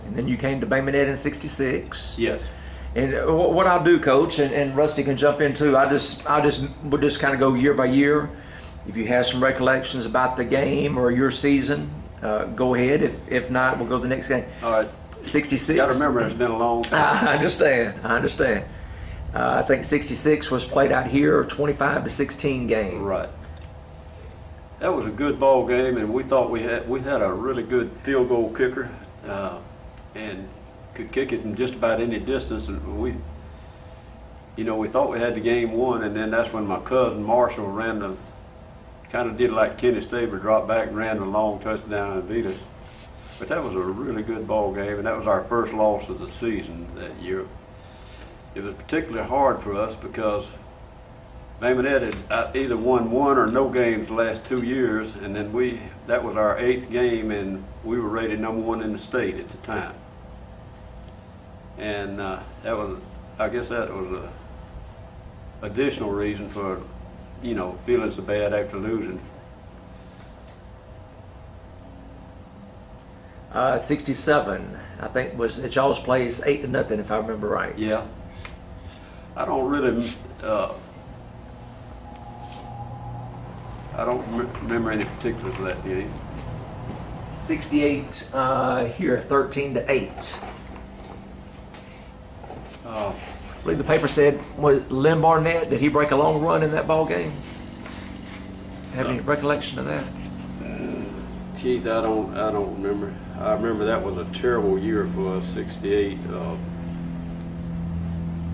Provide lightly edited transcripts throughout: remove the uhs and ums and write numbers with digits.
And then you came to Baymonette in '66. Yes. And what I'll do, Coach, and Rusty can jump in too. We'll just kind of go year by year. If you have some recollections about the game or your season, go ahead. If not, we'll go to the next game. All right. 66. You got to remember, it's been a long time. I understand. I think 66 was played out here, 25-16 game. Right. That was a good ball game, and we thought we had a really good field goal kicker, and could kick it from just about any distance. And we thought we had the game won, and then that's when my cousin Marshall kind of did like Kenny Stabler, dropped back and ran a long touchdown and beat us. But that was a really good ball game, and that was our first loss of the season that year. It was particularly hard for us because Baymonette had either won one or no games the last 2 years, and then that was our 8th game, and we were rated #1 in the state at the time. And I guess that was a additional reason for, feeling so bad after losing. 67, I think, was at y'all's place 8-0, if I remember right. Yeah. I don't really, remember any particulars of that game. 68 here, 13-8. I believe the paper said, was Lynn Barnett, did he break a long run in that ball game? Have any recollection of that? Keith, I don't remember. I remember that was a terrible year for us, 68.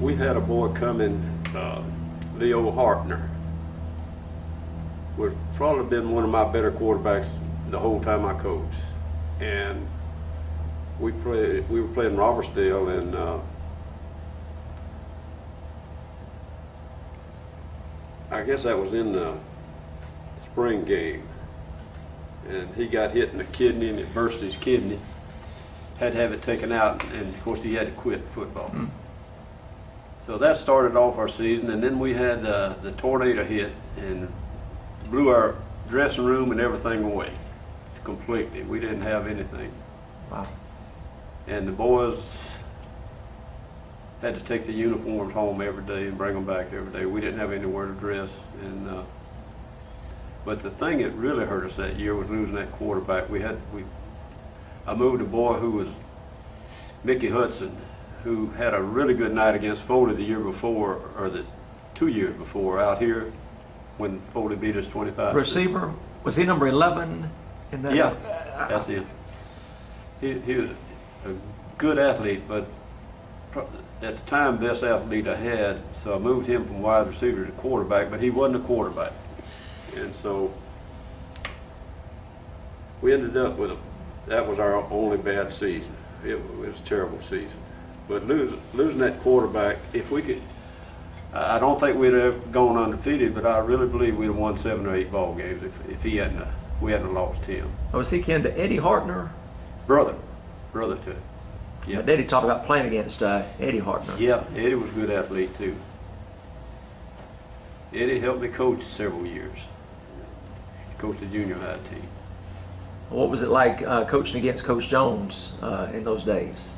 We had a boy coming, Leo Hartner, was probably been one of my better quarterbacks the whole time I coached. And we were playing Robertsdale, and I guess that was in the spring game. And he got hit in the kidney, and it burst his kidney. Had to have it taken out, and of course he had to quit football. Mm. So that started off our season, and then we had the tornado hit and blew our dressing room and everything away completely. We didn't have anything. Wow. And the boys had to take the uniforms home every day and bring them back every day. We didn't have anywhere to dress. But the thing that really hurt us that year was losing that quarterback. I moved a boy who was Mickey Hudson, who had a really good night against Foley the year before, or the 2 years before, out here when Foley beat us 25. Receiver, was he number 11 in that? Yeah, that's him. He was a good athlete, but at the time best athlete I had, so I moved him from wide receiver to quarterback, but he wasn't a quarterback. And so we ended up that was our only bad season. It was a terrible season. But losing that quarterback, if we could, I don't think we'd have gone undefeated, but I really believe we'd have won 7 or 8 ball games if we hadn't lost him. Oh, was he kin to Eddie Hartner? Brother to it. Yeah. But Eddie talked about playing against Eddie Hartner. Yeah, Eddie was a good athlete too. Eddie helped me coach several years. Coached the junior high team. What was it like coaching against Coach Jones in those days?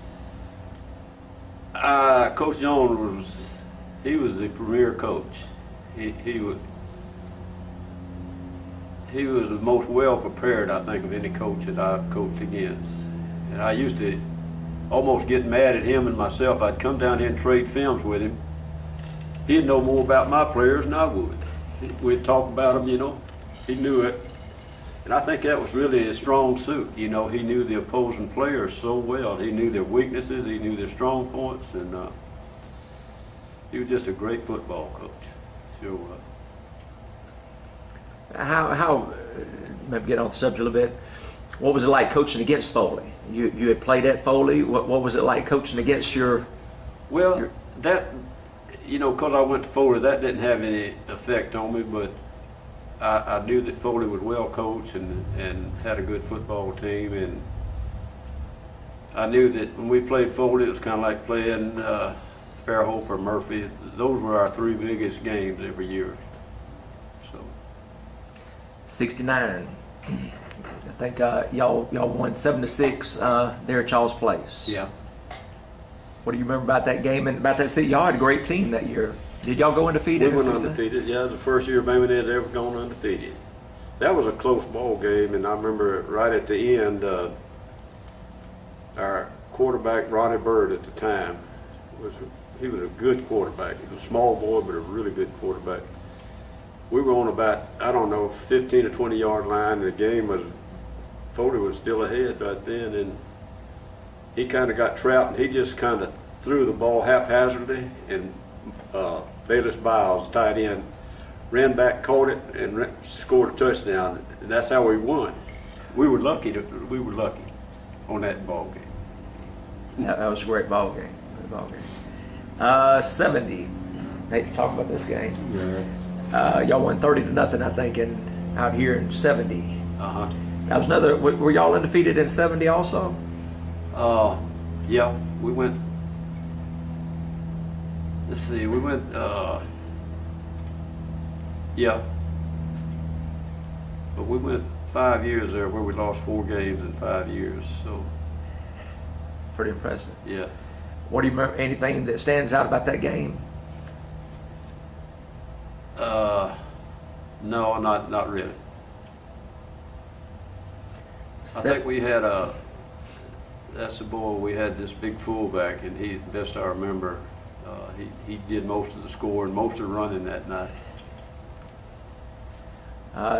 Coach Jones he was the premier coach. He was the most well prepared, I think, of any coach that I've coached against. And I used to almost get mad at him and myself. I'd come down here and trade films with him. He'd know more about my players than I would. We'd talk about them, He knew it. And I think that was really his strong suit. He knew the opposing players so well. He knew their weaknesses, he knew their strong points, and he was just a great football coach. So, How maybe get off the subject a little bit, what was it like coaching against Foley? You had played at Foley. What was it like coaching against your... Well, because I went to Foley, that didn't have any effect on me, but I knew that Foley was well coached and had a good football team, and I knew that when we played Foley, it was kind of like playing Fairhope or Murphy. Those were our 3 biggest games every year. So 69. think y'all won 7-6 there at Charles Place. Yeah. What do you remember about that game and about that city? Y'all had a great team that year. Did y'all go undefeated? We went undefeated. Yeah, the first year Bay Minette had ever gone undefeated. That was a close ball game, and I remember right at the end, our quarterback Ronnie Bird at the time he was a good quarterback. He was a small boy, but a really good quarterback. We were on about, I don't know, 15 or 20 yard line, and the game was, Foley was still ahead right then, and he kind of got trapped, and he just kind of threw the ball haphazardly, and Bayless Biles, tight end, ran back, caught it, and scored a touchdown. And that's how we won. We were lucky on that ball game. That was a great ball game. 70. Hate to talk about this game. Yeah. Y'all won 30-0, I think, out here in 70. Uh-huh. That was another. Were y'all undefeated in 70 also? Yeah, we went. Let's see, we went. Yeah, but we went 5 years there where we lost 4 games in 5 years. So Pretty impressive. yeah. What do you remember? Anything that stands out about that game? No, not really. I think we had that's the boy, we had this big fullback, and he, best I remember, he did most of the score and most of the running that night.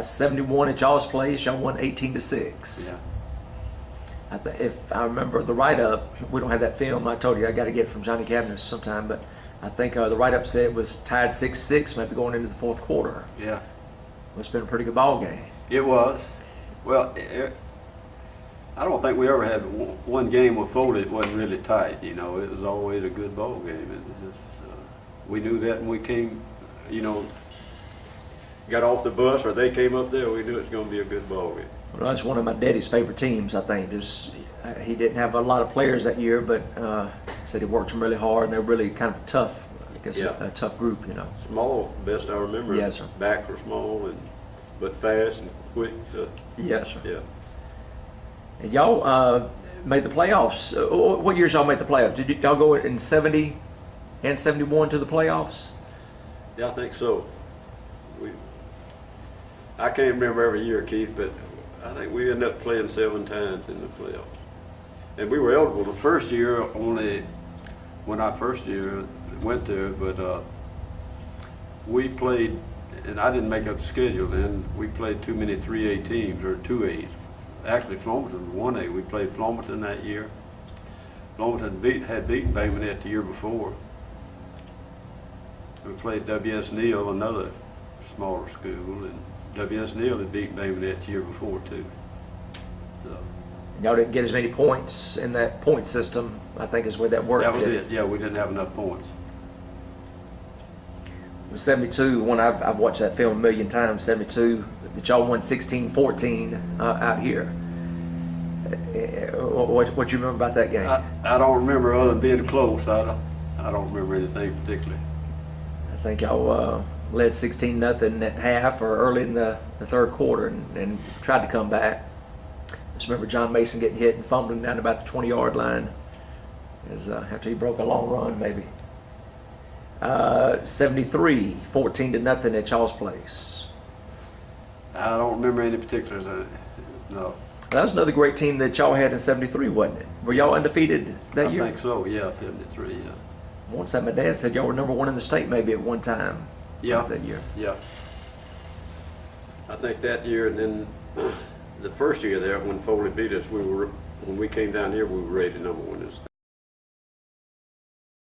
71 at y'all's place, y'all won 18-6. Yeah. If I remember the write-up, we don't have that film. I told you I got to get it from Johnny Cabinets sometime, but I think the write-up said it was tied 6-6, maybe going into the fourth quarter. Yeah. It's been a pretty good ball game. It was. Well, I don't think we ever had one game with Foley that wasn't really tight. You know, it was always a good ball game. And we knew that when we came, you know, got off the bus or they came up there, we knew it was going to be a good ball game. Well, that's one of my daddy's favorite teams, I think. He didn't have a lot of players that year, but said he worked them really hard, and they're really kind of tough. I guess a tough group, you know. Small, best I remember. Yes, sir. Backs were small, but fast and quick. So. Yes, sir. Yeah. And y'all made the playoffs. What years y'all made the playoffs? Did y'all go in 70 and 71 to the playoffs? Yeah, I think so. I can't remember every year, Keith, but I think we ended up playing 7 times in the playoffs. And we were eligible the first year only when I first year went there, but we played, and I didn't make up the schedule then, we played too many 3A teams, or 2As. Actually, Flomaton was 1A. We played Flomaton that year. Flomaton had beaten Bay Minette the year before. We played W.S. Neal, another smaller school, and W.S. Neal had beaten Bay Minette the year before too. So. Y'all didn't get as many points in that point system, I think is where that worked. That was it. Yeah, we didn't have enough points. 72, one I've watched that film a million times. 72, that y'all won 16-14 out here. What you remember about that game? I don't remember other than being close. I don't remember anything particularly. I think y'all led 16-0 at half or early in the third quarter and tried to come back. I just remember John Mason getting hit and fumbling down about the 20-yard line after he broke a long run, maybe. 73, 14-0 at y'all's place. I don't remember any particulars of it. No. That was another great team that y'all had in 73, wasn't it? Were y'all undefeated that year? I think so, yeah, 73, yeah. Once that my dad said y'all were number 1 in the state maybe at one time. Yeah. That year. Yeah. I think that year, and then the first year there when Foley beat us, when we came down here, we were rated number 1 in the state.